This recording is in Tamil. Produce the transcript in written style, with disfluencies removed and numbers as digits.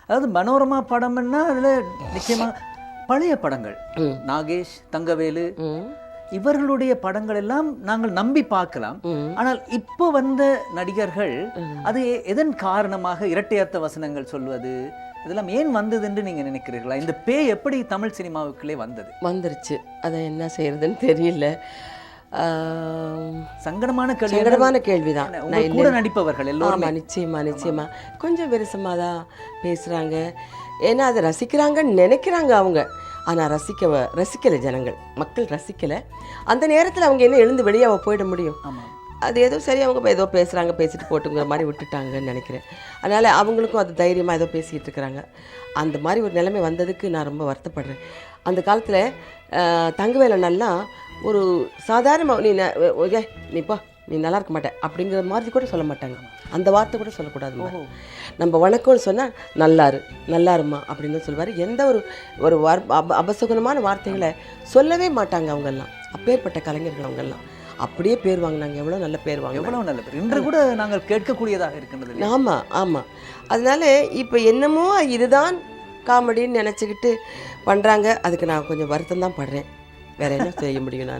அதாவது மனோரமா படம்னா அதில் நிச்சயமாக பழைய படங்கள், நாகேஷ், தங்கவேலு இவர்களுடைய படங்கள் எல்லாம் நாங்கள் நம்பி பார்க்கலாம். ஆனால் இப்போ வந்த நடிகர்கள் அது எதன் காரணமாக இரட்டையர்த்த வசனங்கள் சொல்வது இதெல்லாம் ஏன் வந்தது என்று நீங்க நினைக்கிறீர்களா? இந்த பேய் எப்படி தமிழ் சினிமாவுக்குள்ளே வந்துருச்சு? அதை என்ன செய்யறதுன்னு தெரியல. சங்கடமான கேள்விதான். கூட நடிப்பவர்கள் எல்லோரும் நிச்சயமா கொஞ்சம் விரசமாக தான் பேசுகிறாங்க. ஏன்னா அதை ரசிக்கிறாங்கன்னு நினைக்கிறாங்க அவங்க. ஆனால் ரசிக்கலை மக்கள் ரசிக்கலை. அந்த நேரத்தில் அவங்க என்ன எழுந்து வெளியே போயிட முடியும்? அது ஏதோ சரி, அவங்க ஏதோ பேசுகிறாங்க, பேசிட்டு போட்டுங்கிற மாதிரி விட்டுட்டாங்கன்னு நினைக்கிறேன். அதனால் அவங்களுக்கும் அது தைரியமாக ஏதோ பேசிகிட்டு இருக்கிறாங்க. அந்த மாதிரி ஒரு நிலைமை வந்ததுக்கு நான் ரொம்ப வருத்தப்படுறேன். அந்த காலத்தில் தங்கவேலனெல்லாம் ஒரு சாதாரண நீ நல்லா இருக்க மாட்டேன் அப்படிங்கிற மாதிரி கூட சொல்ல மாட்டாங்க. அந்த வார்த்தை கூட சொல்லக்கூடாது. நம்ம வணக்கம்னு சொன்னால் நல்லாருமா அப்படின்னு சொல்லுவார். எந்த ஒரு அபசகுனமான வார்த்தைகளை சொல்லவே மாட்டாங்க அவங்கெல்லாம். அப்பேற்பட்ட கலைஞர்கள் அவங்கெல்லாம் அப்படியே பேர் வாங்கினாங்க. எவ்வளோ நல்ல பேர் இன்று கூட நாங்கள் கேட்கக்கூடியதாக இருக்கின்றது. ஆமாம். அதனால இப்போ என்னமோ இதுதான் காமெடின்னு நினச்சிக்கிட்டு பண்ணுறாங்க. அதுக்கு நான் கொஞ்சம் வருத்தம் தான் படுறேன். வேற என்ன செய்ய முடியும் நான்?